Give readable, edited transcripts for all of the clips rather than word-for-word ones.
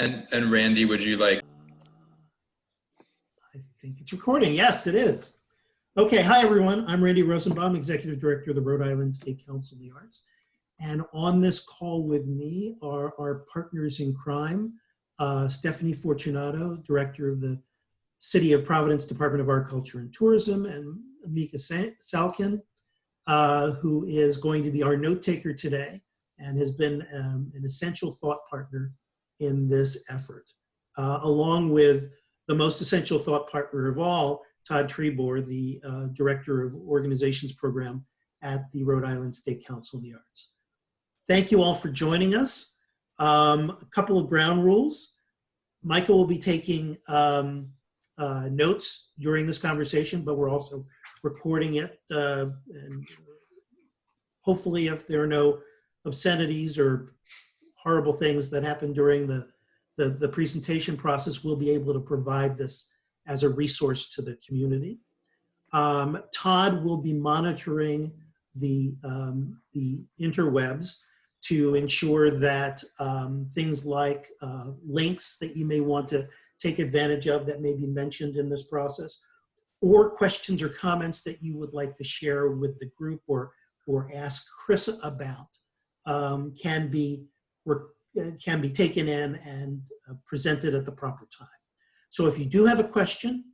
And Randy, would you like? I think it's recording. Yes, it is. Okay, hi everyone. I'm Randy Rosenbaum, Executive Director of the Rhode Island State Council of the Arts. And on this call with me are our partners in crime, Stephanie Fortunato, Director of the City of Providence Department of Art, Culture, and Tourism, and Mika Salkin, who is going to be our note taker today and has been an essential thought partner in this effort, along with the most essential thought partner of all, Todd, the Director of Organizations Program at the Rhode Island State Council of the Arts. Thank you all for joining us. A couple of ground rules. Michael will be taking notes during this conversation, but we're also recording it. And hopefully if there are no obscenities or horrible things that happen during the presentation process, we'll be able to provide this as a resource to the community. Todd will be monitoring the interwebs to ensure that things like links that you may want to take advantage of that may be mentioned in this process, or questions or comments that you would like to share with the group or ask Chris about, can be taken in and presented at the proper time. So if you do have a question,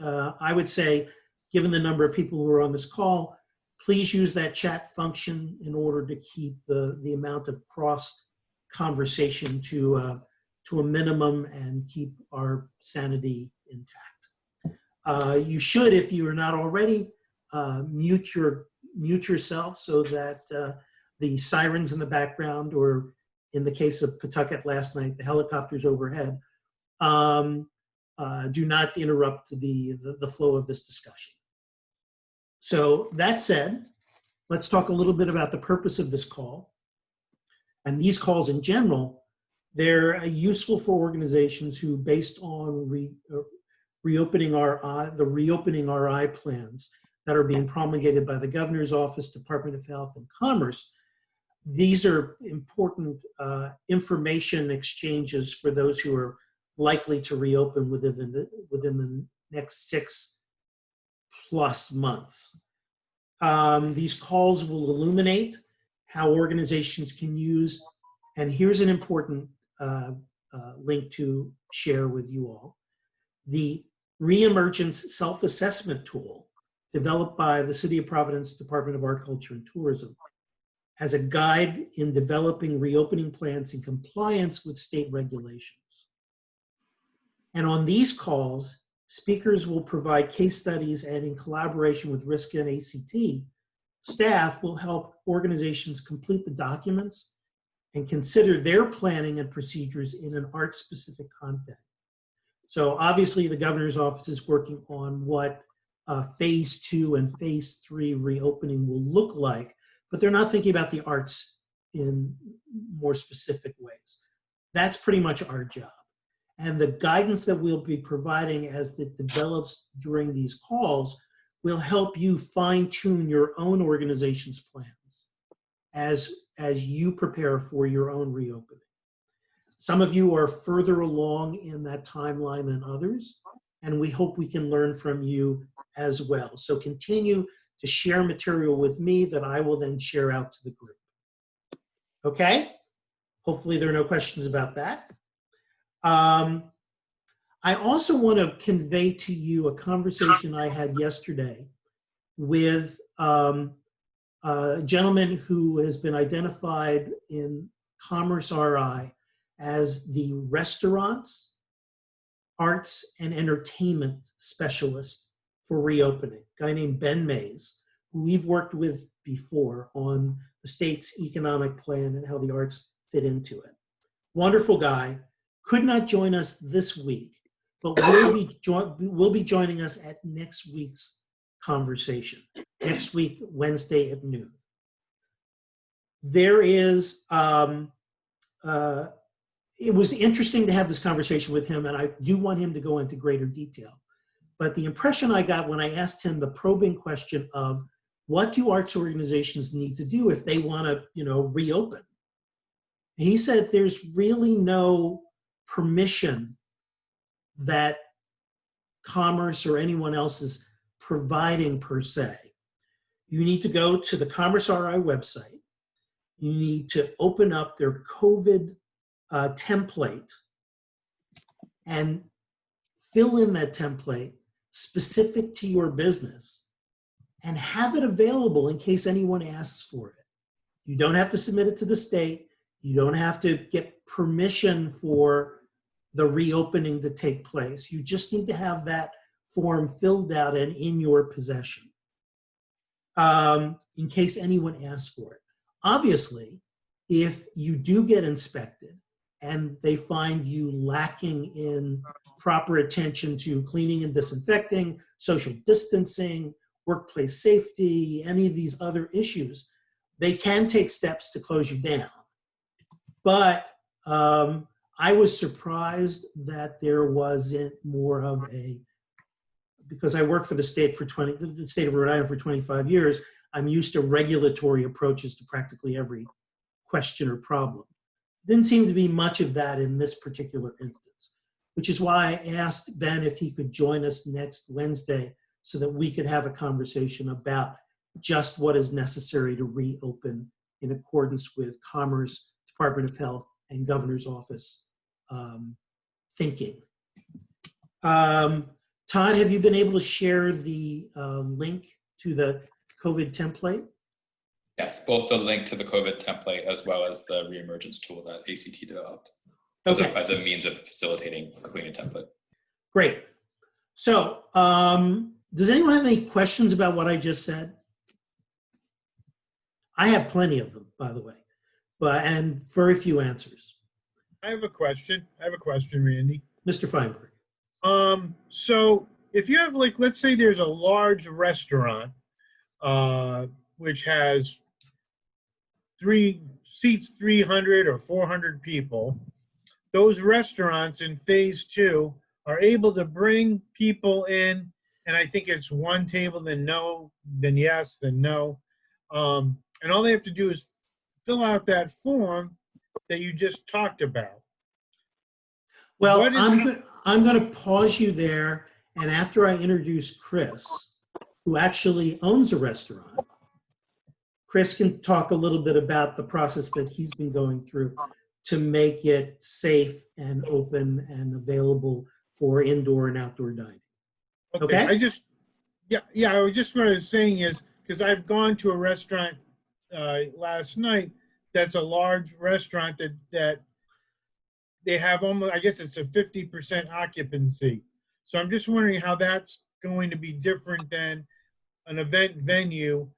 I would say, given the number of people who are on this call, please use that chat function in order to keep the amount of cross conversation to a minimum and keep our sanity intact. You should, if you are not already, mute yourself so that the sirens in the background, or in the case of Pawtucket last night, the helicopters overhead, do not interrupt the flow of this discussion. So that said, let's talk a little bit about the purpose of this call. And these calls in general, they're useful for organizations who, based on the reopening RI plans that are being promulgated by the Governor's Office, Department of Health and Commerce, these are important information exchanges for those who are likely to reopen within the next 6+ months. These calls will illuminate how organizations can use, and here's an important link to share with you all, the Reemergence Self-Assessment Tool developed by the City of Providence Department of Art, Culture, and Tourism as a guide in developing reopening plans in compliance with state regulations. And on these calls, speakers will provide case studies, and in collaboration with RISC and ACT, staff will help organizations complete the documents and consider their planning and procedures in an art-specific context. So obviously the Governor's Office is working on what phase 2 and phase 3 reopening will look like, but they're not thinking about the arts in more specific ways. That's pretty much our job. And the guidance that we'll be providing as it develops during these calls will help you fine-tune your own organization's plans as you prepare for your own reopening. Some of you are further along in that timeline than others, and we hope we can learn from you as well. So continue to share material with me that I will then share out to the group. Okay? Hopefully there are no questions about that. I also want to convey to you a conversation I had yesterday with a gentleman who has been identified in Commerce RI as the restaurants, arts, and entertainment specialist for reopening, a guy named Ben Mays, who we've worked with before on the state's economic plan and how the arts fit into it. Wonderful guy. Could not join us this week, but will be joining us at next week's conversation, next week, Wednesday at noon. There is, it was interesting to have this conversation with him, and I do want him to go into greater detail. But the impression I got when I asked him the probing question of what do arts organizations need to do if they want to, reopen? He said there's really no permission that Commerce or anyone else is providing per se. You need to go to the Commerce RI website. You need to open up their COVID template and fill in that template specific to your business and have it available in case anyone asks for it. You don't have to submit it to the state. You don't have to get permission for the reopening to take place. You just need to have that form filled out and in your possession in case anyone asks for it. Obviously, if you do get inspected and they find you lacking in proper attention to cleaning and disinfecting, social distancing, workplace safety, any of these other issues, they can take steps to close you down. But I was surprised that there wasn't more of a, because I worked for the state of Rhode Island for 25 years, I'm used to regulatory approaches to practically every question or problem. Didn't seem to be much of that in this particular instance, which is why I asked Ben if he could join us next Wednesday so that we could have a conversation about just what is necessary to reopen in accordance with Commerce, Department of Health, and Governor's Office thinking. Todd, have you been able to share the link to the COVID template? Yes, both the link to the COVID template as well as the reemergence tool that ACT developed Okay. as a means of facilitating completing a template. Great. So does anyone have any questions about what I just said? I have plenty of them, by the way, and very few answers. I have a question, Randy. Mr. Feinberg. So if you have, like, let's say there's a large restaurant, which has 300 or 400 people, those restaurants in phase 2 are able to bring people in, and I think it's one table, then no, then yes, then no. And all they have to do is fill out that form that you just talked about. Well, I'm going to pause you there, and after I introduce Chris, who actually owns a restaurant, Chris can talk a little bit about the process that he's been going through to make it safe and open and available for indoor and outdoor dining. Okay? I just what I was saying is, because I've gone to a restaurant last night that's a large restaurant that they have almost, I guess it's a 50% occupancy. So I'm just wondering how that's going to be different than an event venue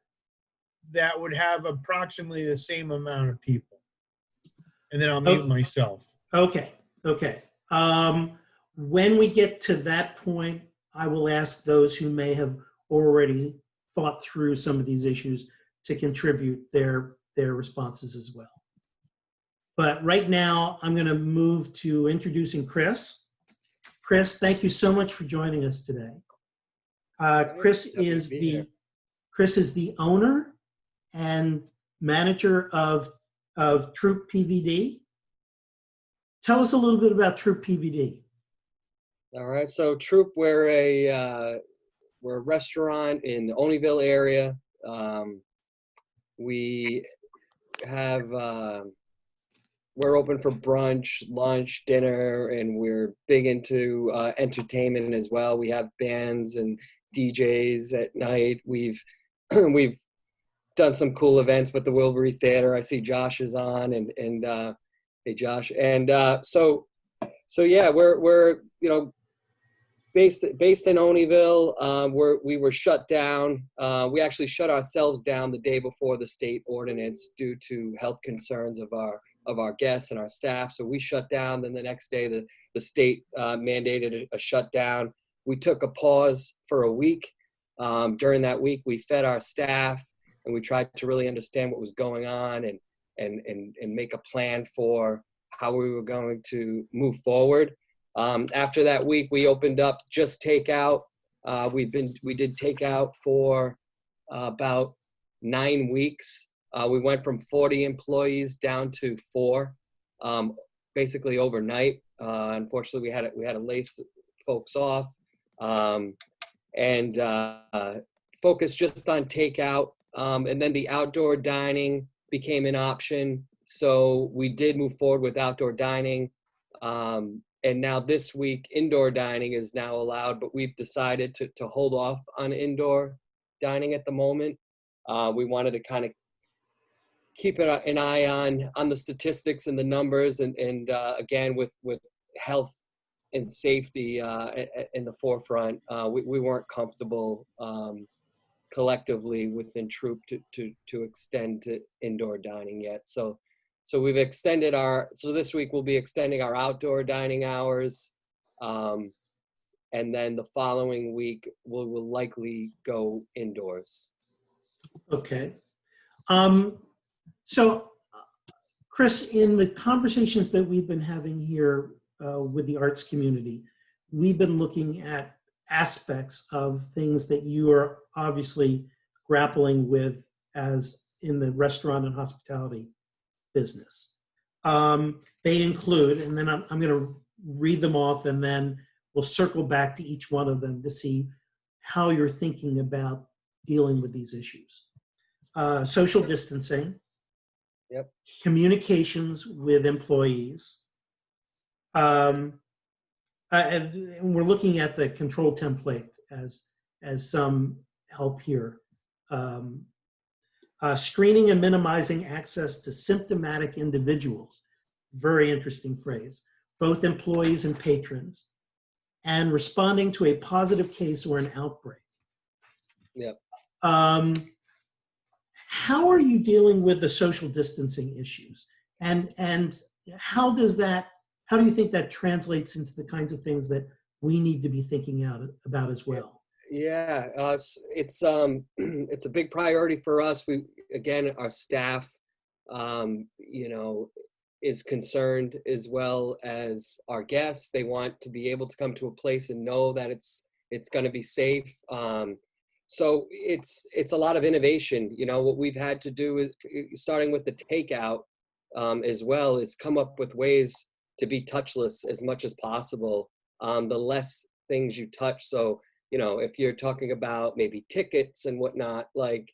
that would have approximately the same amount of people. And then I'll mute myself. Okay. When we get to that point, I will ask those who may have already thought through some of these issues to contribute their responses as well. But right now, I'm going to move to introducing Chris. Chris, thank you so much for joining us today. Chris is the owner and manager of Troop PVD. Tell us a little bit about Troop PVD. All right, so Troop, we're a restaurant in the Oneyville area. We have we're open for brunch, lunch, dinner, and we're big into entertainment as well. We have bands and DJs at night. We've done some cool events with the Wilbury Theater. I see Josh is on, and hey Josh, and so yeah, we're based in Oneyville. We were shut down. We actually shut ourselves down the day before the state ordinance due to health concerns of our guests and our staff. So we shut down. Then the next day, the state mandated a shutdown. We took a pause for a week. During that week, we fed our staff and we tried to really understand what was going on and make a plan for how we were going to move forward. After that week, we opened up just takeout. We did takeout for about 9 weeks. We went from 40 employees down to 4, basically overnight. Unfortunately, we had to lay folks off, and focus just on takeout. And then the outdoor dining became an option. So we did move forward with outdoor dining. And now this week, indoor dining is now allowed, but we've decided to hold off on indoor dining at the moment. We wanted to kind of keep an eye on the statistics and the numbers, and again, with health and safety in the forefront, we weren't comfortable collectively within Troop to extend to indoor dining yet. So we've extended so this week we'll be extending our outdoor dining hours. And then the following week we'll likely go indoors. Okay. So, Chris, in the conversations that we've been having here with the arts community, we've been looking at aspects of things that you are obviously grappling with as in the restaurant and hospitality business. They include, and then I'm going to read them off, and then we'll circle back to each one of them to see how you're thinking about dealing with these issues. Social distancing. Yep. Communications with employees. And we're looking at the control template as some help here. Screening and minimizing access to symptomatic individuals. Very interesting phrase. Both employees and patrons. And responding to a positive case or an outbreak. Yep. How are you dealing with the social distancing issues? And how do you think that translates into the kinds of things that we need to be thinking about as well? Yeah, it's a big priority for us. Our staff, is concerned, as well as our guests. They want to be able to come to a place and know that it's going to be safe. So it's a lot of innovation. What we've had to do is, starting with the takeout, as well, is come up with ways to be touchless as much as possible. The less things you touch. So, if you're talking about maybe tickets and whatnot, like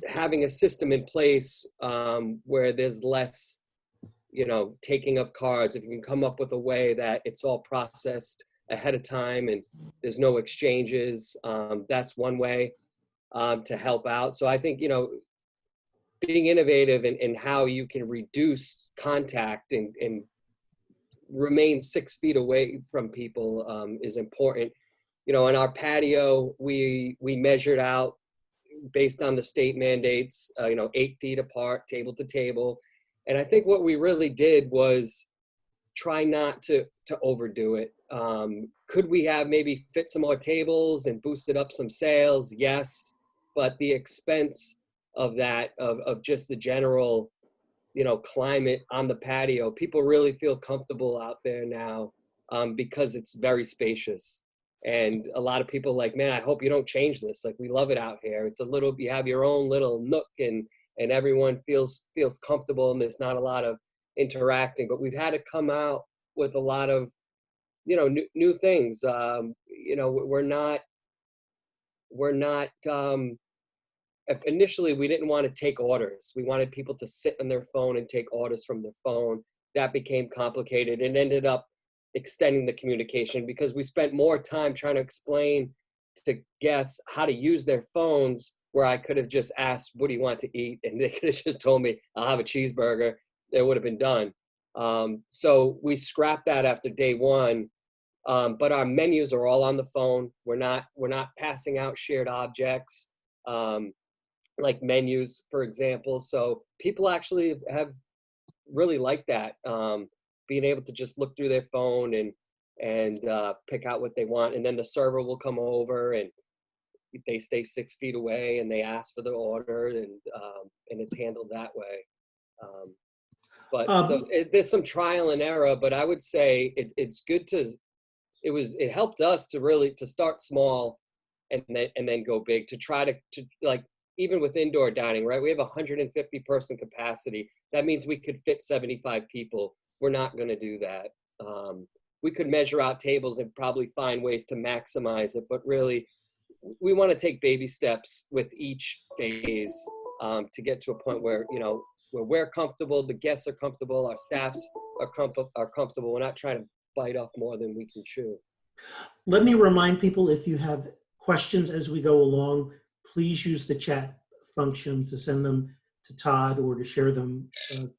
having a system in place where there's less, taking of cards, if you can come up with a way that it's all processed ahead of time and there's no exchanges, that's one way to help out. So I think, being innovative in how you can reduce contact and remain 6 feet away from people is important. In our patio, we measured out based on the state mandates, 8 feet apart, table to table. And I think what we really did was try not to overdo it. Could we have maybe fit some more tables and boosted up some sales? Yes, but the expense of that, of just the general, climate on the patio, people really feel comfortable out there now because it's very spacious. And a lot of people like, man, I hope you don't change this. Like, we love it out here. It's you have your own little nook, and everyone feels comfortable, and there's not a lot of interacting. But we've had to come out with a lot of, new things. We're not initially, we didn't want to take orders. We wanted people to sit on their phone and take orders from their phone. That became complicated and ended up extending the communication, because we spent more time trying to explain to guests how to use their phones, where I could have just asked, what do you want to eat? And they could have just told me, I'll have a cheeseburger. It would have been done. So we scrapped that after day one. But our menus are all on the phone. We're not passing out shared objects, like menus, for example. So people actually have really liked that, being able to just look through their phone and pick out what they want. And then the server will come over, and they stay 6 feet away, and they ask for the order, and it's handled that way. So there's some trial and error, but I would say it's good it helped us to start small and then go big, to try to like, even with indoor dining, right? We have 150 person capacity. That means we could fit 75 people. we're not going to do that. We could measure out tables and probably find ways to maximize it, but really, we want to take baby steps with each phase to get to a point where, where we're comfortable, the guests are comfortable, our staffs are comfortable. We're not trying to bite off more than we can chew. Let me remind people, if you have questions as we go along, please use the chat function to send them to Todd or to share them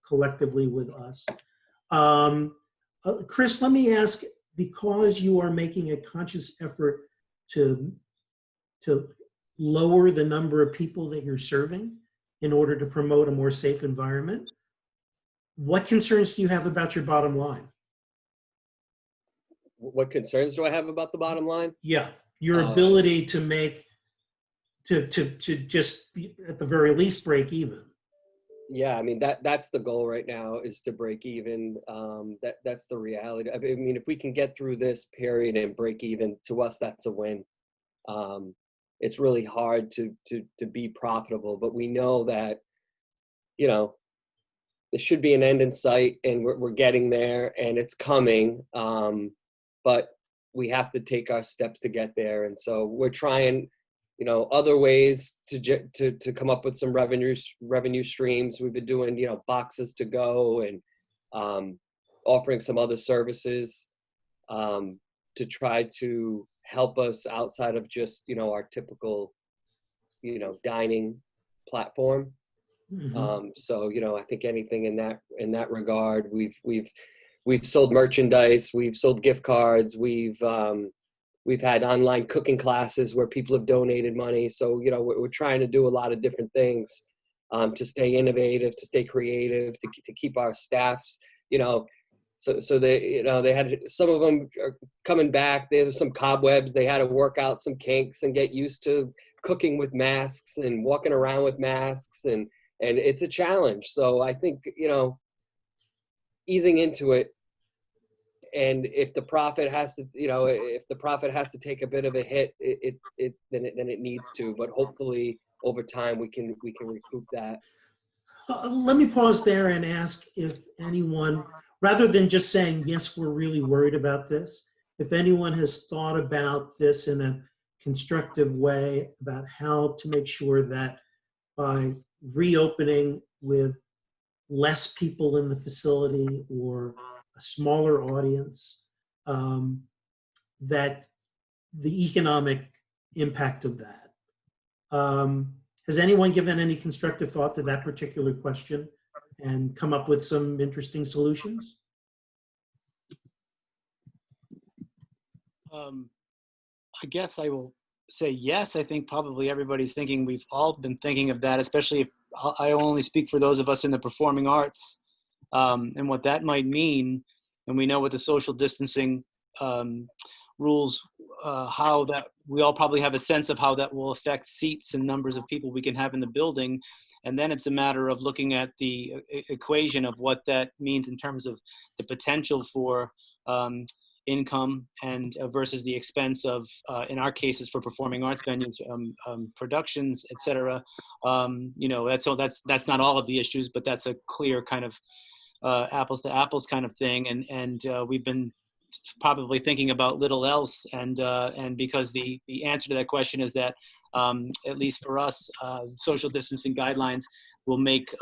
collectively with us. Chris, let me ask, because you are making a conscious effort to lower the number of people that you're serving in order to promote a more safe environment, what concerns do you have about your bottom line? What concerns do I have about the bottom line? Yeah, your ability to make, to just at the very least break even. Yeah, I mean, that's the goal right now, is to break even. That's the reality. I mean, if we can get through this period and break even, to us, that's a win. It's really hard to be profitable, but we know that, there should be an end in sight, and we're getting there, and it's coming. But we have to take our steps to get there, and so we're trying, other ways to come up with some revenue streams. We've been doing, boxes to go and offering some other services to try to help us outside of just, our typical, dining platform. Mm-hmm. So, I think anything in that regard, we've sold merchandise, we've sold gift cards, we've had online cooking classes where people have donated money. So, we're trying to do a lot of different things to stay innovative, to stay creative, to keep our staffs, so they, they had, some of them are coming back. There was some cobwebs. They had to work out some kinks and get used to cooking with masks and walking around with masks. And it's a challenge. So I think, easing into it, and if the profit has to, take a bit of a hit, then it needs to. But hopefully over time we can recoup that. Let me pause there and ask if anyone, rather than just saying, yes, we're really worried about this, if anyone has thought about this in a constructive way about how to make sure that by reopening with less people in the facility or a smaller audience, that the economic impact of that. Has anyone given any constructive thought to that particular question and come up with some interesting solutions? I guess I will say yes. I think probably everybody's thinking, we've all been thinking of that, especially if I only speak for those of us in the performing arts, and what that might mean. And we know with the social distancing rules, how that, we all probably have a sense of how that will affect seats and numbers of people we can have in the building. And then it's a matter of looking at the equation of what that means in terms of the potential for income and versus the expense of, in our cases for performing arts venues, productions, et cetera. That's not all of the issues, but that's a clear kind of apples to apples kind of thing. And we've been probably thinking about little else. And because the answer to that question is that, at least for us, social distancing guidelines will make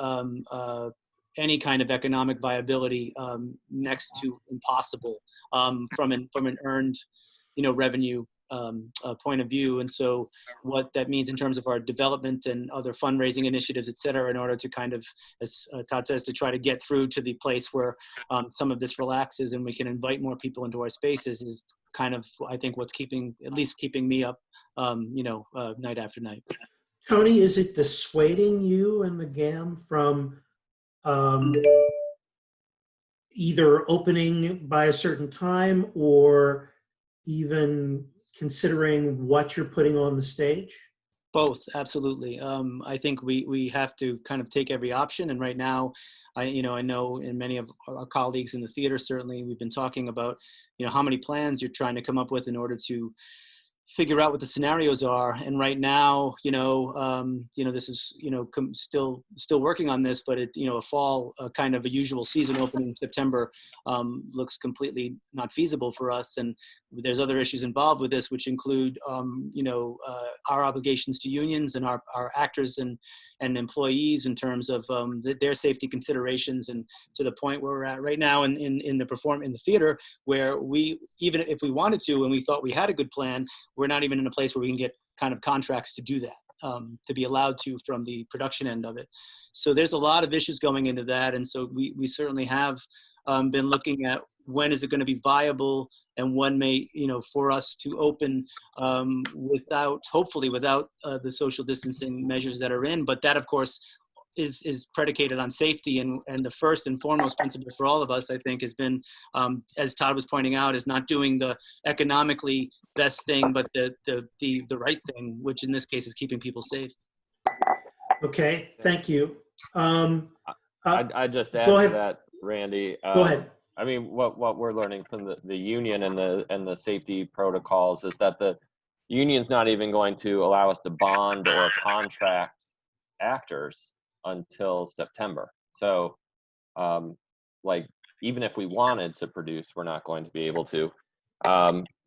any kind of economic viability next to impossible from an earned, revenue point of view. And so what that means in terms of our development and other fundraising initiatives, et cetera, in order to kind of, as Todd says, to try to get through to the place where some of this relaxes and we can invite more people into our spaces, is kind of, I think, what's keeping me up, night after night. Tony, is it dissuading you and the GAM from either opening by a certain time or even considering what you're putting on the stage? Both, absolutely. I think we have to kind of take every option. And right now, I know in many of our colleagues in the theater, certainly we've been talking about, how many plans you're trying to come up with in order to figure out what the scenarios are. And right now, this is, still working on this, but a fall kind of a usual season opening in September looks completely not feasible for us. And there's other issues involved with this, which include, our obligations to unions and our actors and employees in terms of their safety considerations, and to the point where we're at right now in the theater, where we, even if we wanted to and we thought we had a good plan, we're not even in a place where we can get kind of contracts to do that, to be allowed to from the production end of it. So there's a lot of issues going into that. And so we certainly have been looking at when is it going to be viable, and when may, for us to open hopefully without the social distancing measures that are in. But that, of course, is predicated on safety, and the first and foremost principle for all of us, I think, has been, as Todd was pointing out, is not doing the economically best thing, but the right thing, which in this case is keeping people safe. Okay, thank you. I just add go to ahead. that, Randy. Go ahead. I mean, what we're learning from the union and the safety protocols is that the union's not even going to allow us to bond or contract actors until September. So, even if we wanted to produce, we're not going to be able to.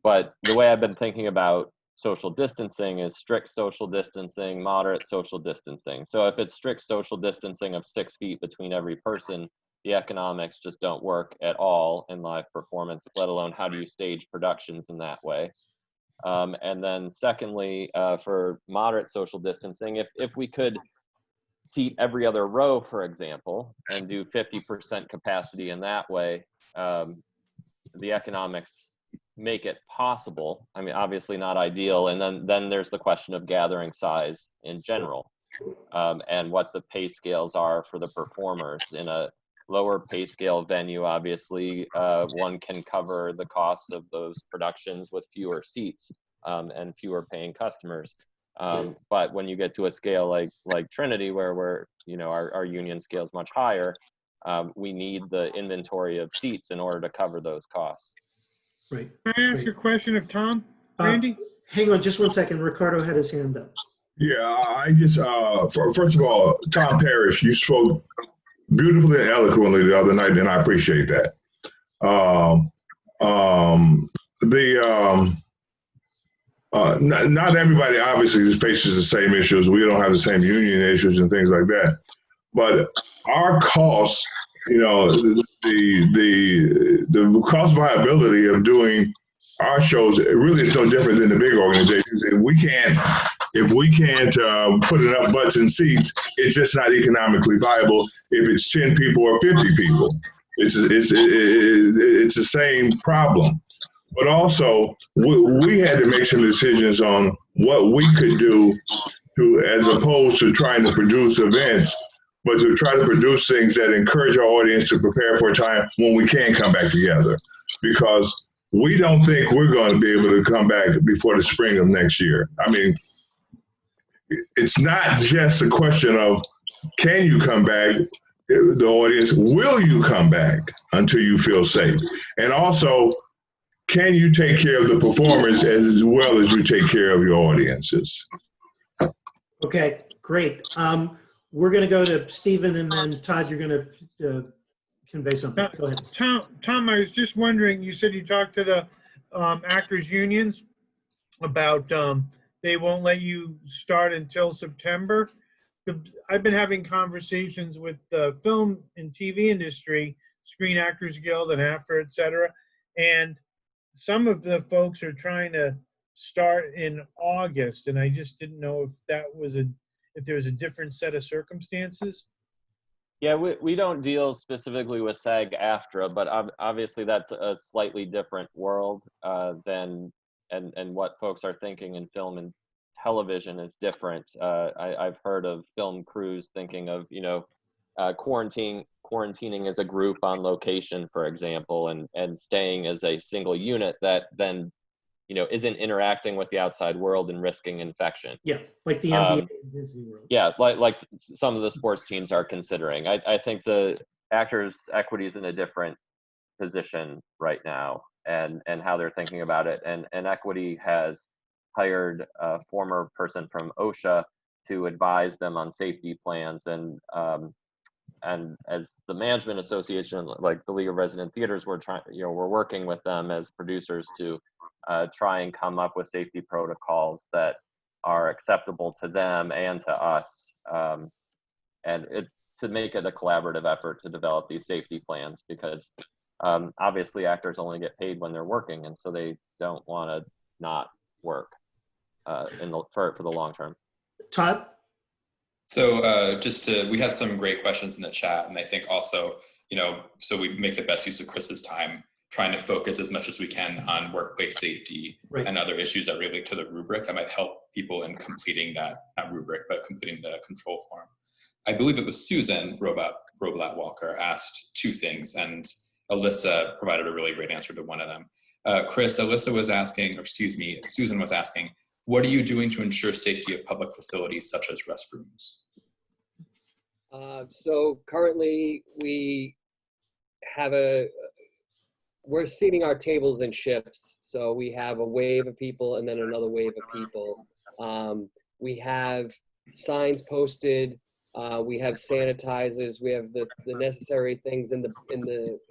But the way I've been thinking about social distancing is strict social distancing, moderate social distancing. So if it's strict social distancing of 6 feet between every person, the economics just don't work at all in live performance, let alone how do you stage productions in that way. And then secondly, for moderate social distancing, if we could seat every other row, for example, and do 50% capacity in that way, the economics make it possible. I mean, obviously not ideal. And then there's the question of gathering size in general, and what the pay scales are for the performers. In a lower pay scale venue, obviously, one can cover the costs of those productions with fewer seats and fewer paying customers. But when you get to a scale like Trinity, where our union scale is much higher, we need the inventory of seats in order to cover those costs. Right. Can I ask a question of Tom, Randy? Hang on just one second. Ricardo had his hand up. Yeah, I just, first of all, Tom Parrish, you spoke beautifully and eloquently the other night, and I appreciate that. Not everybody obviously faces the same issues. We don't have the same union issues and things like that. But our costs, the cost viability of doing our shows, it really is no different than the big organizations. If we can't put enough butts in seats, it's just not economically viable. If it's 10 people or 50 people, it's the same problem. But also, we had to make some decisions on what we could do as opposed to trying to produce events, but to try to produce things that encourage our audience to prepare for a time when we can come back together. Because we don't think we're going to be able to come back before the spring of next year. I mean, it's not just a question of can you come back, the audience, will you come back until you feel safe? And also, can you take care of the performers as well as you take care of your audiences? Okay, great. We're going to go to Stephen, and then Todd, you're going to convey something. Go ahead. Tom, I was just wondering, you said you talked to the actors unions about they won't let you start until September. I've been having conversations with the film and TV industry, Screen Actors Guild and AFTRA, et cetera, and some of the folks are trying to start in August, and I just didn't know if there was a different set of circumstances. Yeah, we don't deal specifically with SAG-AFTRA, but obviously that's a slightly different world than what folks are thinking in film and television is different. I've heard of film crews thinking of quarantining as a group on location, for example, and staying as a single unit that then isn't interacting with the outside world and risking infection. Yeah, like the NBA and Disney World. Yeah, like some of the sports teams are considering. I think the Actors Equity is in a different position right now, and how they're thinking about it. And Equity has hired a former person from OSHA to advise them on safety plans. And as the management association, like the League of Resident Theaters, we're working with them as producers to try and come up with safety protocols that are acceptable to them and to us, to make it a collaborative effort to develop these safety plans, because obviously actors only get paid when they're working, and so they don't want to not work for the long term. Todd? So we had some great questions in the chat, and I think also, so we make the best use of Chris's time, trying to focus as much as we can on workplace safety and other issues that relate to the rubric that might help people in completing that, not rubric, but completing the control form. I believe it was Susan Roblat Walker asked two things, and Alyssa provided a really great answer to one of them. Susan was asking, what are you doing to ensure safety of public facilities such as restrooms? So currently we're seating our tables in shifts. So we have a wave of people and then another wave of people. We have signs posted. We have sanitizers. We have the necessary things in the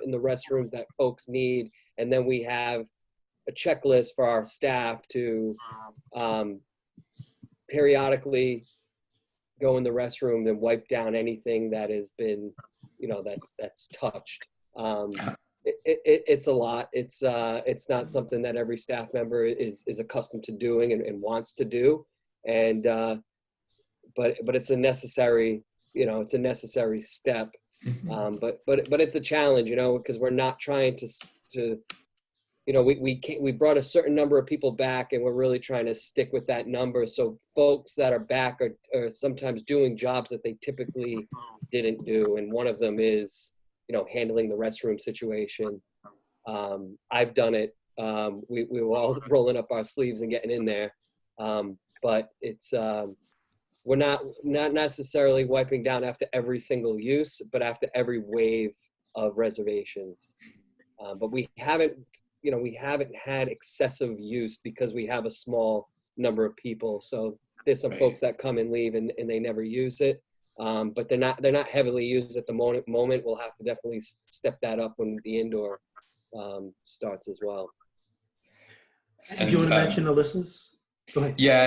restrooms that folks need, and then we have a checklist for our staff to periodically go in the restroom and wipe down anything that has been, that's touched. It's a lot. It's not something that every staff member is accustomed to doing and wants to do, and but it's a necessary, it's a necessary step. But it's a challenge, because we're not trying to we brought a certain number of people back, and we're really trying to stick with that number. So folks that are back are sometimes doing jobs that they typically didn't do, and one of them is handling the restroom situation. I've done it. We were all rolling up our sleeves and getting in there, but it's we're not necessarily wiping down after every single use, but after every wave of reservations. But we haven't had excessive use because we have a small number of people. So there's some folks that come and leave and they never use it. But they're not heavily used at the moment. We'll have to definitely step that up when the indoor starts as well. Do you want to mention Alyssa's? Go ahead. Yeah,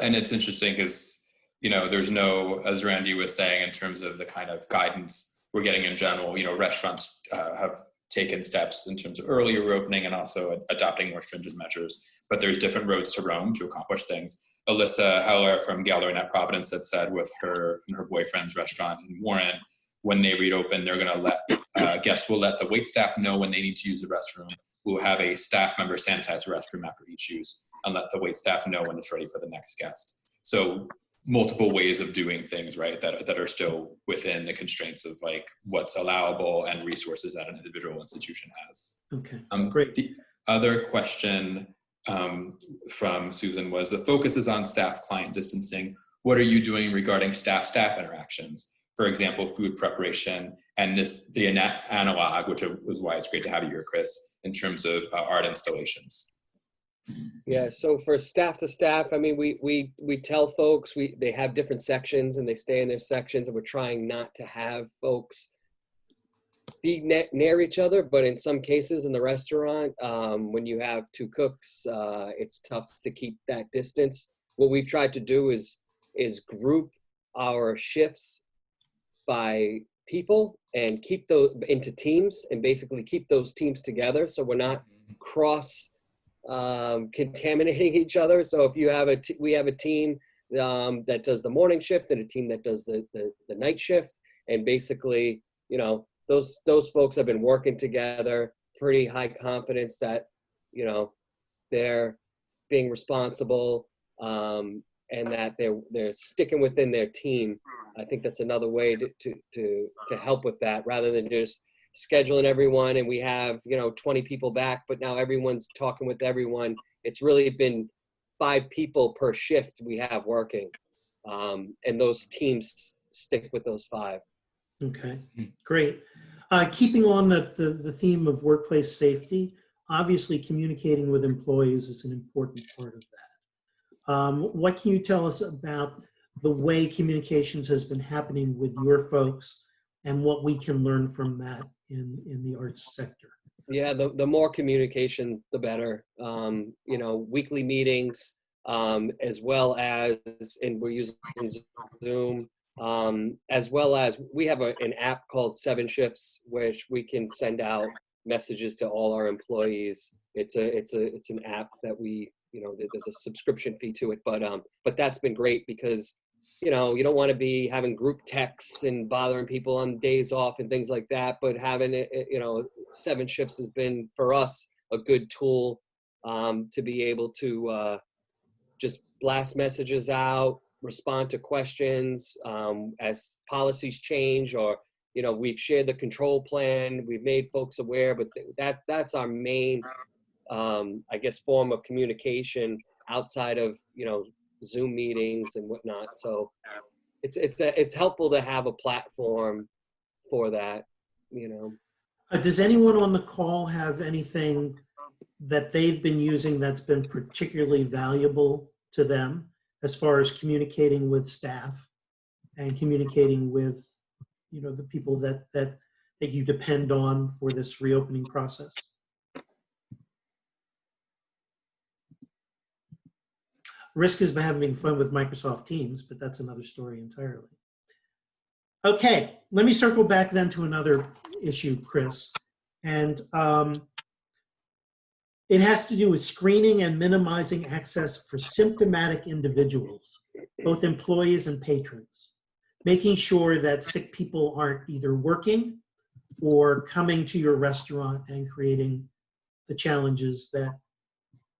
and it's interesting because there's no, as Randy was saying, in terms of the kind of guidance we're getting in general. Restaurants have taken steps in terms of earlier opening and also adopting more stringent measures, but there's different roads to Rome to accomplish things. Alyssa Heller from Gallery at Providence had said with her and her boyfriend's restaurant in Warren, when they reopen, they're going to guests will let the waitstaff know when they need to use the restroom. We'll have a staff member sanitize the restroom after each use and let the waitstaff know when it's ready for the next guest. So multiple ways of doing things, right, that are still within the constraints of like what's allowable and resources that an individual institution has. Okay, great. The other question from Susan was, the focus is on staff-client distancing. What are you doing regarding staff-staff interactions? For example, food preparation and the analog, which was why it's great to have you here, Chris, in terms of art installations. Yeah, so for staff to staff, I mean, we tell folks they have different sections and they stay in their sections, and we're trying not to have folks be near each other. But in some cases in the restaurant, when you have two cooks, it's tough to keep that distance. What we've tried to do is group our shifts by people and keep those into teams and basically keep those teams together, so we're not contaminating each other. So if you have we have a team that does the morning shift and a team that does the night shift, and basically those folks have been working together, pretty high confidence that they're being responsible and that they're sticking within their team. I think that's another way to help with that, rather than just scheduling everyone and we have 20 people back, but now everyone's talking with everyone. It's really been 5 people per shift we have working, and those teams stick with those 5. Okay, great. Keeping on the theme of workplace safety, obviously communicating with employees is an important part of that. What can you tell us about the way communications has been happening with your folks and what we can learn from that in the arts sector? Yeah, the more communication, the better. You know, weekly meetings, as well as, and we're using Zoom, as well as we have an app called 7 Shifts, which we can send out messages to all our employees. It's an app that we, you know, there's a subscription fee to it, but that's been great because, you know, you don't want to be having group texts and bothering people on days off and things like that. But having it, you know, 7 Shifts has been for us a good tool to be able to just blast messages out, respond to questions as policies change, or, you know, we've shared the control plan, we've made folks aware, but that's our main, I guess, form of communication outside of, you know, Zoom meetings and whatnot. So it's helpful to have a platform for that, you know. Does anyone on the call have anything that they've been using that's been particularly valuable to them as far as communicating with staff and communicating with, you know, the people that you depend on for this reopening process? Risk is having fun with Microsoft Teams, but that's another story entirely. Okay, let me circle back then to another issue, Chris. And it has to do with screening and minimizing access for symptomatic individuals, both employees and patrons, making sure that sick people aren't either working or coming to your restaurant and creating the challenges that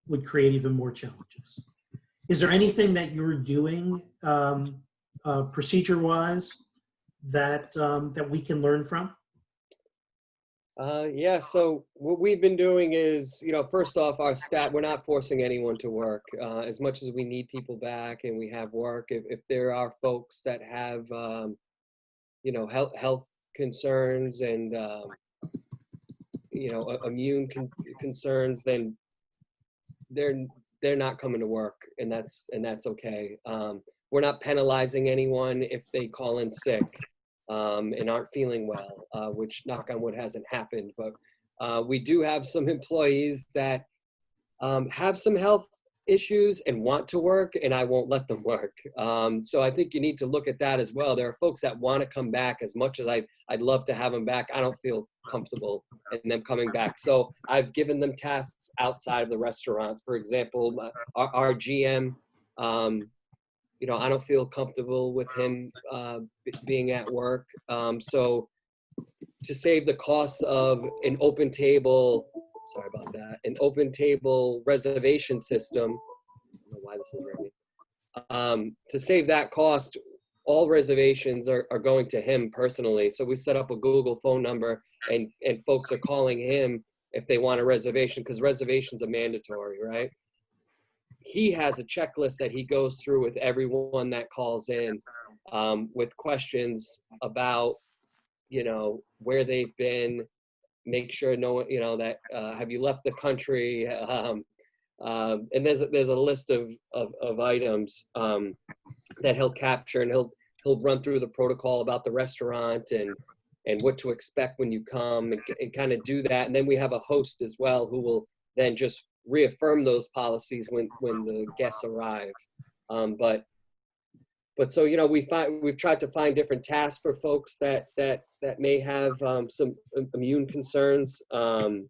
would create even more challenges. Is there anything that you're doing procedure-wise that we can learn from? Yeah, so what we've been doing is, you know, first off, our staff, we're not forcing anyone to work. As much as we need people back and we have work, if there are folks that have, you know, health concerns and, you know, immune concerns, then they're not coming to work, and that's okay. We're not penalizing anyone if they call in sick and aren't feeling well, which, knock on wood, hasn't happened. But we do have some employees that have some health issues and want to work, and I won't let them work. So I think you need to look at that as well. There are folks that want to come back. As much as I'd love to have them back, I don't feel comfortable in them coming back. So I've given them tasks outside of the restaurant. For example, our GM, you know, I don't feel comfortable with him being at work. So to save the costs of an open table, sorry about that, an open table reservation system, I don't know why this is raining. To save that cost, all reservations are going to him personally. So we set up a Google phone number, and folks are calling him if they want a reservation, because reservations are mandatory, right? He has a checklist that he goes through with everyone that calls in, with questions about, you know, where they've been, make sure no one, you know, that have you left the country, and there's a list of items that he'll capture, and he'll run through the protocol about the restaurant and what to expect when you come, and kind of do that. And then we have a host as well who will then just reaffirm those policies when the guests arrive. But so, you know, we've tried to find different tasks for folks that may have some immune concerns. And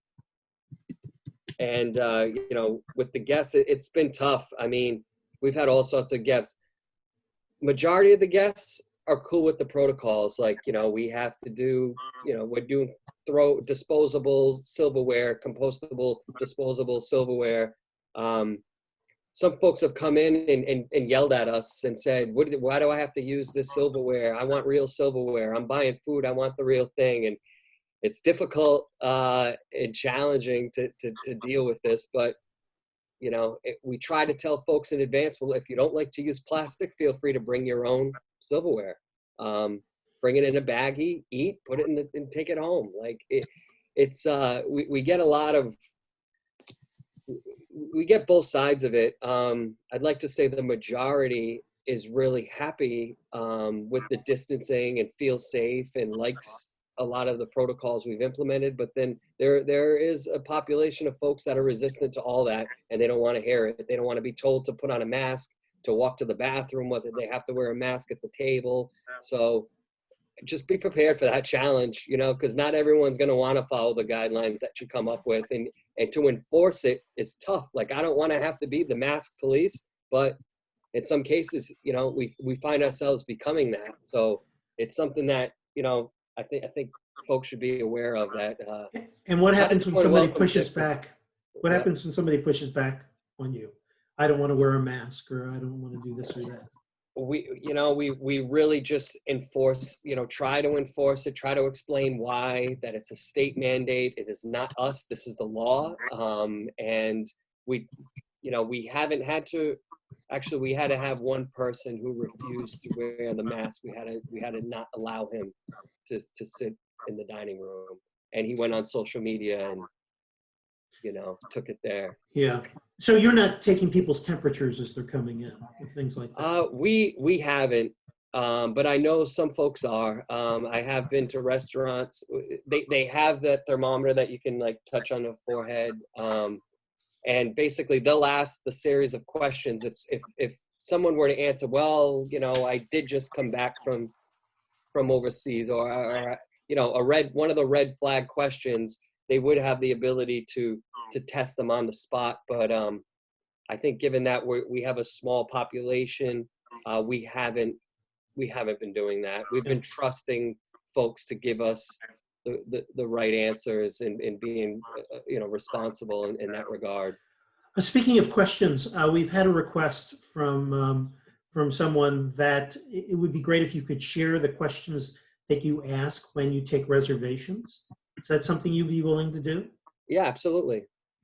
you know, with the guests, it's been tough. I mean, we've had all sorts of guests. Majority of the guests are cool with the protocols. Like, you know, we have to do, you know, we're doing disposable silverware, compostable disposable silverware. Some folks have come in and yelled at us and said, why do I have to use this silverware? I want real silverware. I'm buying food. I want the real thing. And it's difficult and challenging to deal with this, but, you know, we try to tell folks in advance, well, if you don't like to use plastic, feel free to bring your own silverware. Bring it in a baggie, eat, put it in and take it home. Like we get a lot of, we get both sides of it. I'd like to say the majority is really happy with the distancing and feels safe and likes a lot of the protocols we've implemented. But then there is a population of folks that are resistant to all that, and they don't want to hear it. They don't want to be told to put on a mask, to walk to the bathroom, whether they have to wear a mask at the table. So just be prepared for that challenge, you know, because not everyone's going to want to follow the guidelines that you come up with, and to enforce it is tough. Like, I don't want to have to be the mask police, but in some cases, you know, we find ourselves becoming that. So it's something that, you know, I think folks should be aware of that. And what happens when somebody pushes back? back? What happens when somebody pushes back on you? I don't want to wear a mask, or I don't want to do this or that. We really just enforce, you know, try to enforce it, try to explain why, that it's a state mandate. It is not us. This is the law. And we haven't had to, actually, we had to have one person who refused to wear the mask. We had to not allow him to sit in the dining room, and he went on social media and, you know, took it there. Yeah. So you're not taking people's temperatures as they're coming in and things like that? We haven't, but I know some folks are. I have been to restaurants. They have that thermometer that you can like touch on the forehead, and basically they'll ask the series of questions. If someone were to answer, well, you know, I did just come back from overseas, or you know, one of the red flag questions, they would have the ability to test them on the spot. But I think given that we have a small population, we haven't been doing that. We've been trusting folks to give us the right answers and being you know, responsible in that regard. Speaking of questions, we've had a request from someone that it would be great if you could share the questions that you ask when you take reservations. Is that something you'd be willing to do? Yeah, absolutely.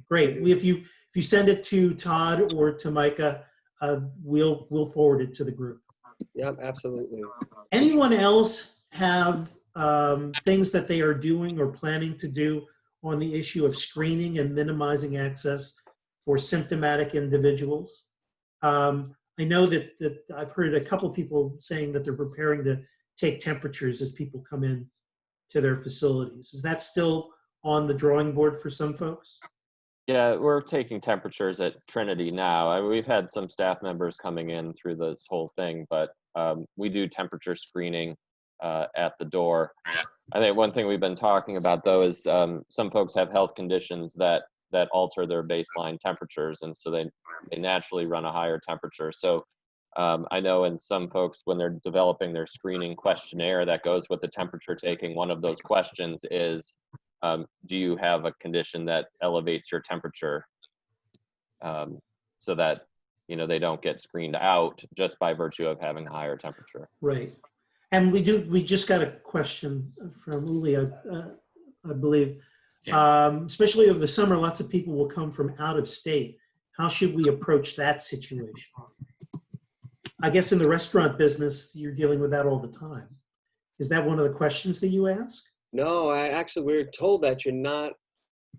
Great. If you send it to Todd or to Micah, we'll forward it to the group. Yeah, absolutely. Anyone else have things that they are doing or planning to do on the issue of screening and minimizing access for symptomatic individuals? I know that I've heard a couple people saying that they're preparing to take temperatures as people come in to their facilities. Is that still on the drawing board for some folks? Yeah, we're taking temperatures at Trinity now. We've had some staff members coming in through this whole thing, but we do temperature screening at the door. I think one thing we've been talking about, though, is some folks have health conditions that alter their baseline temperatures, and so they naturally run a higher temperature. So I know in some folks, when they're developing their screening questionnaire that goes with the temperature taking, one of those questions is, do you have a condition that elevates your temperature, so that, you know, they don't get screened out just by virtue of having a higher temperature. Right. And we just got a question from Uli, I believe. Yeah. Especially over the summer, lots of people will come from out of state. How should we approach that situation? I guess in the restaurant business, you're dealing with that all the time. Is that one of the questions that you ask? No, we're told that you're not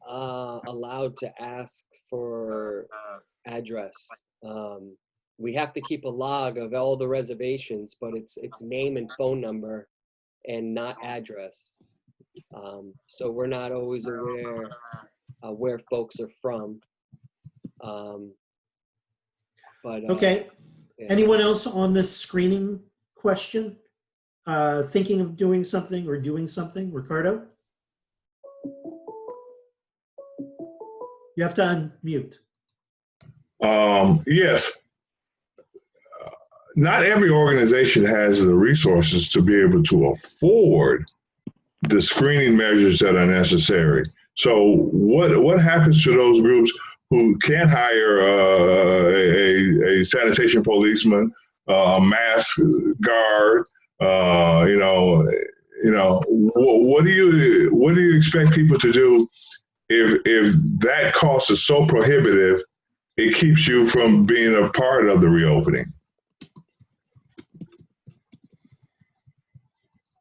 allowed to ask for address. We have to keep a log of all the reservations, but it's name and phone number and not address. So we're not always aware where folks are from. Okay. Yeah. Anyone else on this screening question thinking of doing something or doing something? Ricardo? You have to unmute. Yes. Not every organization has the resources to be able to afford the screening measures that are necessary. So what happens to those groups who can't hire a sanitation policeman, a mask guard? What do you expect people to do if that cost is so prohibitive, it keeps you from being a part of the reopening?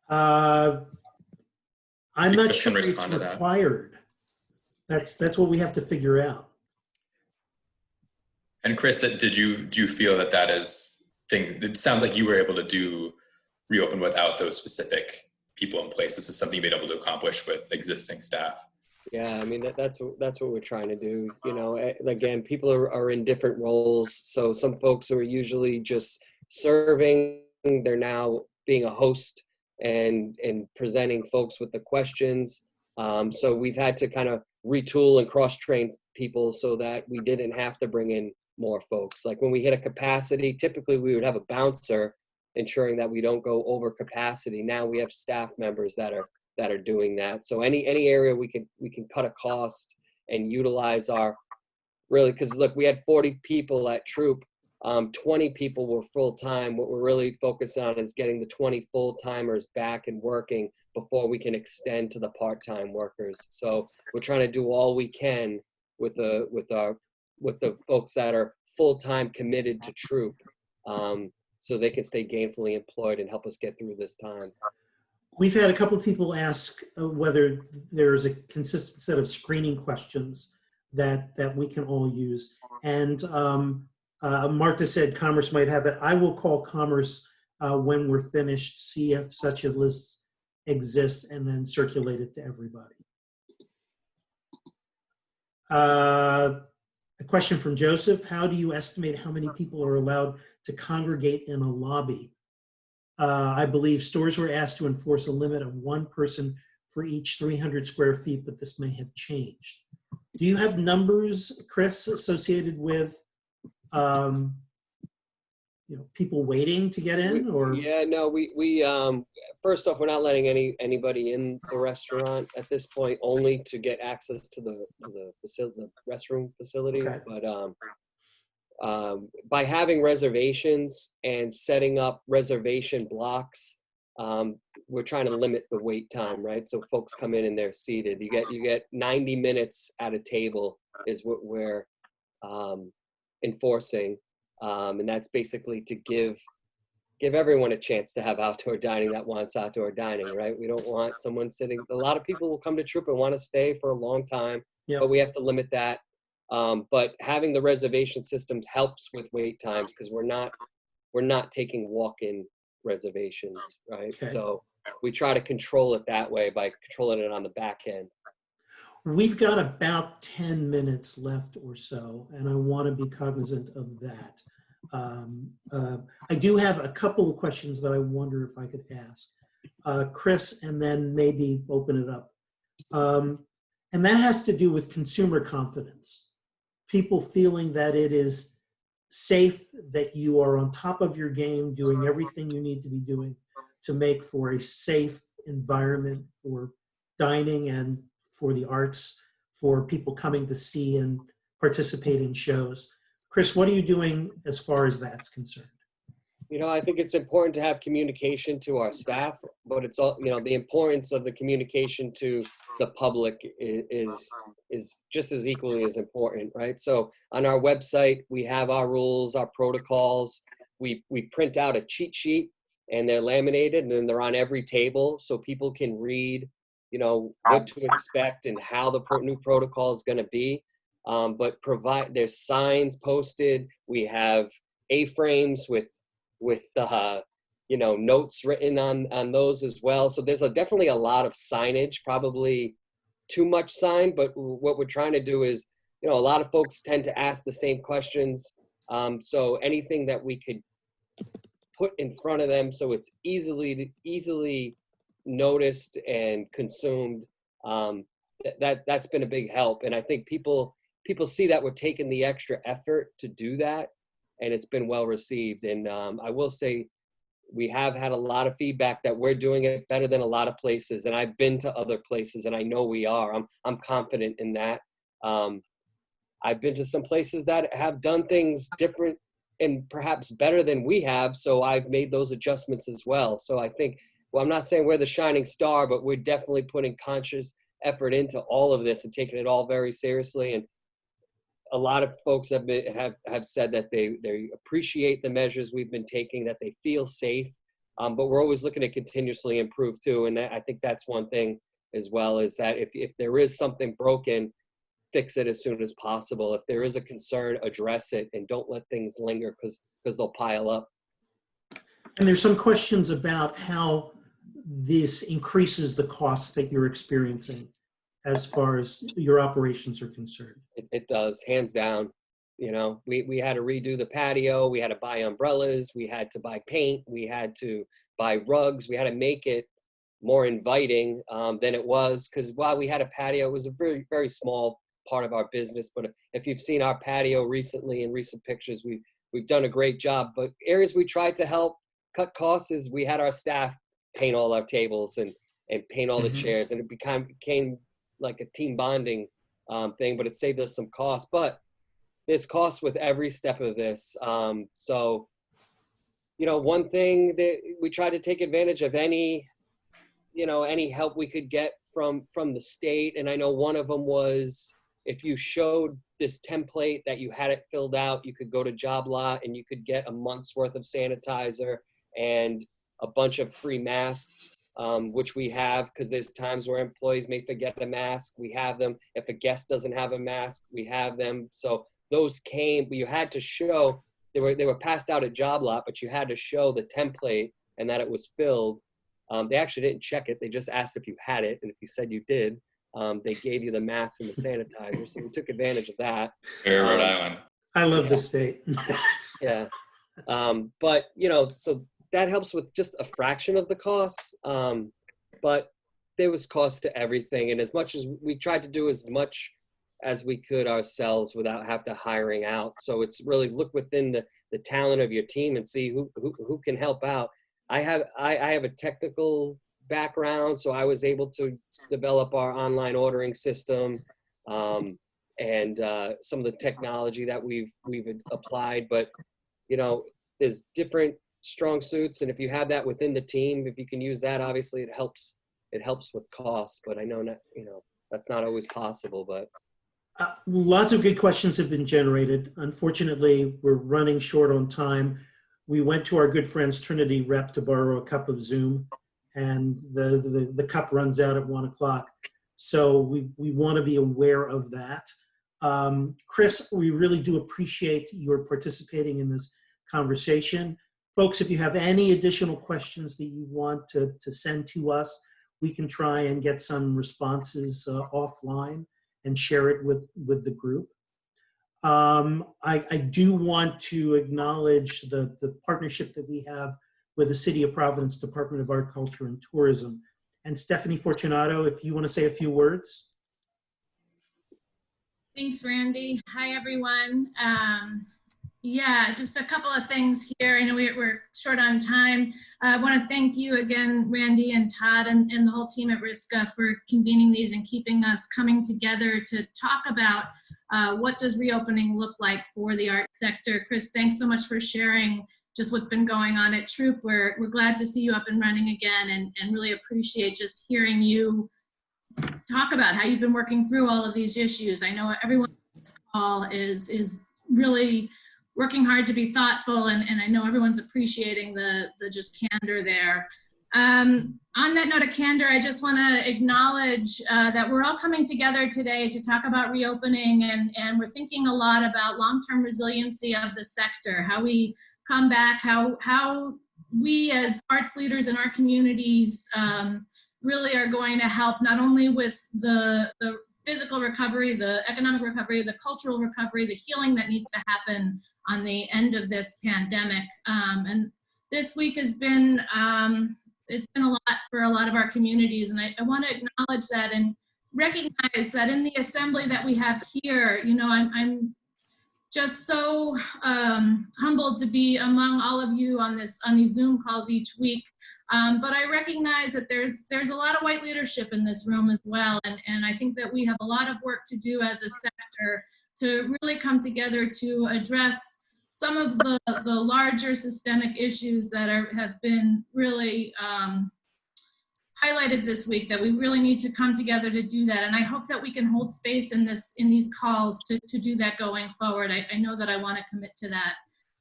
I'm not sure it's required. That's what we have to figure out. And Chris, do you feel that is thing? It sounds like you were able to reopen without those specific people in place. This is something you've been able to accomplish with existing staff. Yeah, I mean, that's what we're trying to do. You know, again, people are in different roles. So some folks who are usually just serving, they're now being a host and presenting folks with the questions. So we've had to kind of retool and cross-train people so that we didn't have to bring in more folks. Like when we hit a capacity, typically we would have a bouncer ensuring that we don't go over capacity. Now we have staff members that are doing that. So any area we can cut a cost and utilize our really, because look, we had 40 people at Troop, 20 people were full-time. What we're really focused on is getting the 20 full-timers back and working before we can extend to the part-time workers. So we're trying to do all we can with the folks that are full-time committed to Troop, so they can stay gainfully employed and help us get through this time. We've had a couple of people ask whether there's a consistent set of screening questions that we can all use. And Martha said Commerce might have it. I will call Commerce when we're finished, see if such a list exists, and then circulate it to everybody. A question from Joseph: how do you estimate how many people are allowed to congregate in a lobby? I believe stores were asked to enforce a limit of one person for each 300 square feet, but this may have changed. Do you have numbers, Chris, associated with people waiting to get in? Or yeah, no, we first off, we're not letting anybody in the restaurant at this point, only to get access to the restroom facilities. Okay. But by having reservations and setting up reservation blocks, we're trying to limit the wait time, right? So folks come in and they're seated. You get 90 minutes at a table is what we're enforcing. And that's basically to give everyone a chance to have outdoor dining that wants outdoor dining, right? We don't want someone sitting. A lot of people will come to Troop and want to stay for a long time, yep. But we have to limit that. But having the reservation system helps with wait times because we're not taking walk-in reservations, right? Okay. So we try to control it that way by controlling it on the back end. We've got about 10 minutes left or so, and I want to be cognizant of that. I do have a couple of questions that I wonder if I could ask Chris, and then maybe open it up. And that has to do with consumer confidence. People feeling that it is safe, that you are on top of your game, doing everything you need to be doing to make for a safe environment for dining and for the arts, for people coming to see and participate in shows. Chris, what are you doing as far as that's concerned? You know, I think it's important to have communication to our staff, but it's all, the importance of the communication to the public is just as equally as important, right? So on our website, we have our rules, our protocols. We print out a cheat sheet and they're laminated and then they're on every table so people can read, what to expect and how the new protocol is going to be. But there's signs posted. We have A-frames with notes written on those as well. So there's definitely a lot of signage, probably too much sign, but what we're trying to do is, a lot of folks tend to ask the same questions. So anything that we could put in front of them so it's easily noticed and consumed, that's been a big help. And I think people see that we're taking the extra effort to do that, and it's been well received. And I will say we have had a lot of feedback that we're doing it better than a lot of places. And I've been to other places and I know we are. I'm confident in that. I've been to some places that have done things different and perhaps better than we have. So I've made those adjustments as well. So I think, I'm not saying we're the shining star, but we're definitely putting conscious effort into all of this and taking it all very seriously. And a lot of folks have said that they appreciate the measures we've been taking, that they feel safe, but we're always looking to continuously improve too. And I think that's one thing as well, is that if there is something broken, fix it as soon as possible. If there is a concern, address it, and don't let things linger because they'll pile up. And there's some questions about how this increases the costs that you're experiencing as far as your operations are concerned. It does, hands down. You know, we had to redo the patio, we had to buy umbrellas, we had to buy paint, we had to buy rugs, we had to make it more inviting than it was, because while we had a patio, it was a very, very small part of our business. But if you've seen our patio recently in recent pictures, we've done a great job. But areas we tried to help cut costs is we had our staff paint all our tables and paint all the chairs, and it became like a team bonding thing, but it saved us some costs. But there's costs with every step of this. So, you know, one thing that we try to take advantage of any help we could get from the state. And I know one of them was, if you showed this template that you had it filled out, you could go to Job Lot and you could get a month's worth of sanitizer and a bunch of free masks, which we have, because there's times where employees may forget a mask. We have them. If a guest doesn't have a mask, we have them. So those came, but you had to show, they were passed out at Job Lot, but you had to show the template and that it was filled. They actually didn't check it. They just asked if you had it. And if you said you did, they gave you the mask and the sanitizer. So we took advantage of that. Rhode Island. I love the state. Yeah. But, you know, so that helps with just a fraction of the costs. But there was cost to everything. And as much as we tried to do as much as we could ourselves without have to hiring out. So it's really look within the talent of your team and see who can help out. I have a technical background, so I was able to develop our online ordering system and some of the technology that we've applied. But, you know, there's different strong suits, and if you have that within the team, if you can use that, obviously it helps with costs. But I know that's not always possible. But lots of good questions have been generated. Unfortunately, we're running short on time. We went to our good friends Trinity Rep to borrow a cup of Zoom, and the cup runs out at 1 o'clock. So we want to be aware of that. Chris, we really do appreciate your participating in this conversation. Folks, if you have any additional questions that you want to send to us, we can try and get some responses offline and share it with the group. I do want to acknowledge the partnership that we have with the City of Providence Department of Art, Culture, and Tourism. And Stephanie Fortunato, if you want to say a few words. Thanks, Randy. Hi, everyone. Yeah, just a couple of things here. I know we're short on time. I want to thank you again, Randy and Todd and the whole team at RISCA for convening these and keeping us coming together to talk about what does reopening look like for the art sector. Chris, thanks so much for sharing just what's been going on at Troop. We're glad to see you up and running again, and really appreciate just hearing you talk about how you've been working through all of these issues. I know everyone on this call is really working hard to be thoughtful, and I know everyone's appreciating the just candor there. On that note of candor, I just want to acknowledge that we're all coming together today to talk about reopening, and we're thinking a lot about long-term resiliency of the sector, how we come back, how we as arts leaders in our communities really are going to help not only with the physical recovery, the economic recovery, the cultural recovery, the healing that needs to happen on the end of this pandemic. And this week has been, it's been a lot for a lot of our communities, and I want to acknowledge that and recognize that in the assembly that we have here, you know, I'm just so humbled to be among all of you on these Zoom calls each week. But I recognize that there's a lot of white leadership in this room as well, and I think that we have a lot of work to do as a sector to really come together to address some of the larger systemic issues that have been really highlighted this week, that we really need to come together to do that. And I hope that we can hold space in these calls to do that going forward. I know that I want to commit to that.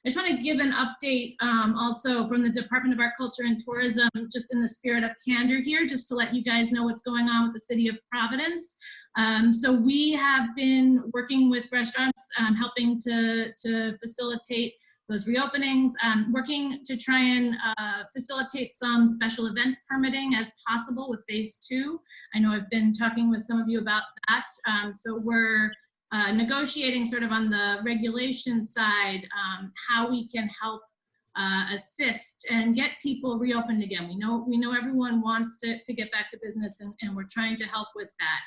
I just want to give an update also from the Department of Art, Culture, and Tourism, just in the spirit of candor here, just to let you guys know what's going on with the City of Providence. So we have been working with restaurants, helping to facilitate those reopenings, working to try and facilitate some special events permitting as possible with phase 2. I know I've been talking with some of you about that. So we're negotiating sort of on the regulation side, how we can help assist and get people reopened again. We know everyone wants to get back to business, and we're trying to help with that.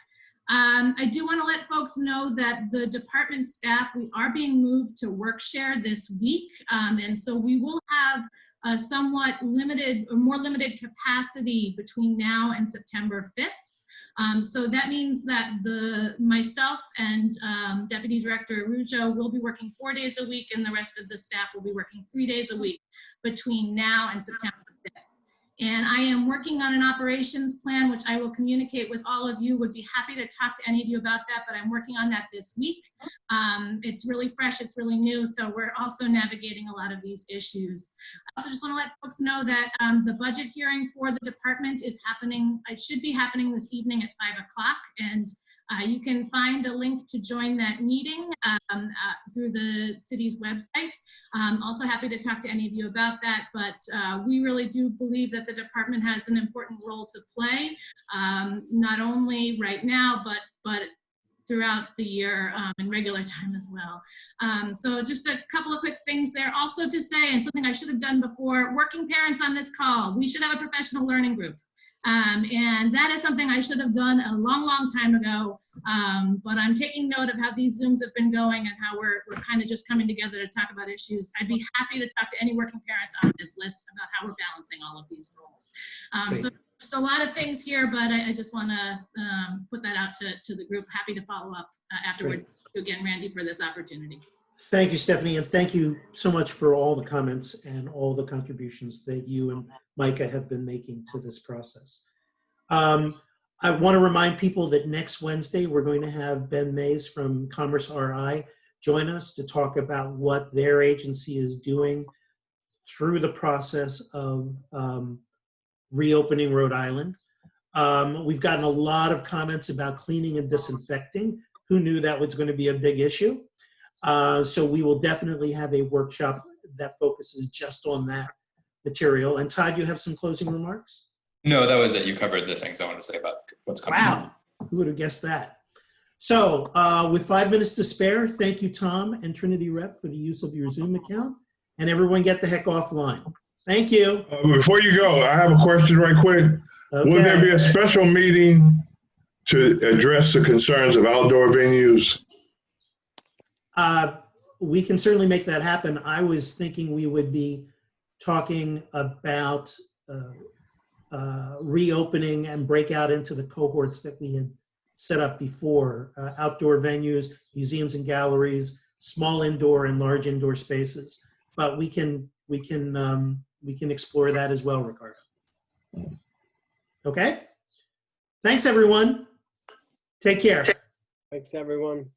I do want to let folks know that the department staff, we are being moved to work-share this week. And so we will have a somewhat limited or more limited capacity between now and September 5th. So that means that myself and Deputy Director Arujo will be working 4 days a week, and the rest of the staff will be working 3 days a week between now and September 5th. And I am working on an operations plan, which I will communicate with all of you. Would be happy to talk to any of you about that, but I'm working on that this week. It's really fresh, it's really new, so we're also navigating a lot of these issues. I also just want to let folks know that the budget hearing for the department is happening, it should be happening this evening at 5 o'clock, and you can find a link to join that meeting through the city's website. Also happy to talk to any of you about that, but we really do believe that the department has an important role to play, not only right now, but throughout the year in regular time as well. So just a couple of quick things there. Also to say, and something I should have done before, working parents on this call, we should have a professional learning group. And that is something I should have done a long time ago. But I'm taking note of how these Zooms have been going and how we're kind of just coming together to talk about issues. I'd be happy to talk to any working parents on this list about how we're balancing all of these roles. So just a lot of things here, but I just want to put that out to the group. Happy to follow up afterwards. Thank you again, Randy, for this opportunity. Thank you, Stephanie, and thank you so much for all the comments and all the contributions that you and Micah have been making to this process. I want to remind people that next Wednesday we're going to have Ben Mays from Commerce RI join us to talk about what their agency is doing through the process of reopening Rhode Island. We've gotten a lot of comments about cleaning and disinfecting. Who knew that was going to be a big issue? So we will definitely have a workshop that focuses just on that material. And Todd, you have some closing remarks? No, that was it. You covered the things I want to say about what's coming. Wow, who would have guessed that? So with 5 minutes to spare, thank you, Tom and Trinity Rep, for the use of your Zoom account. And everyone get the heck offline. Thank you. Before you go, I have a question right quick. Okay. Will there be a special meeting to address the concerns of outdoor venues? We can certainly make that happen. I was thinking we would be talking about reopening and break out into the cohorts that we had set up before, outdoor venues, museums and galleries, small indoor and large indoor spaces. But we can explore that as well, Ricardo. Okay? Thanks, everyone. Take care. Thanks, everyone.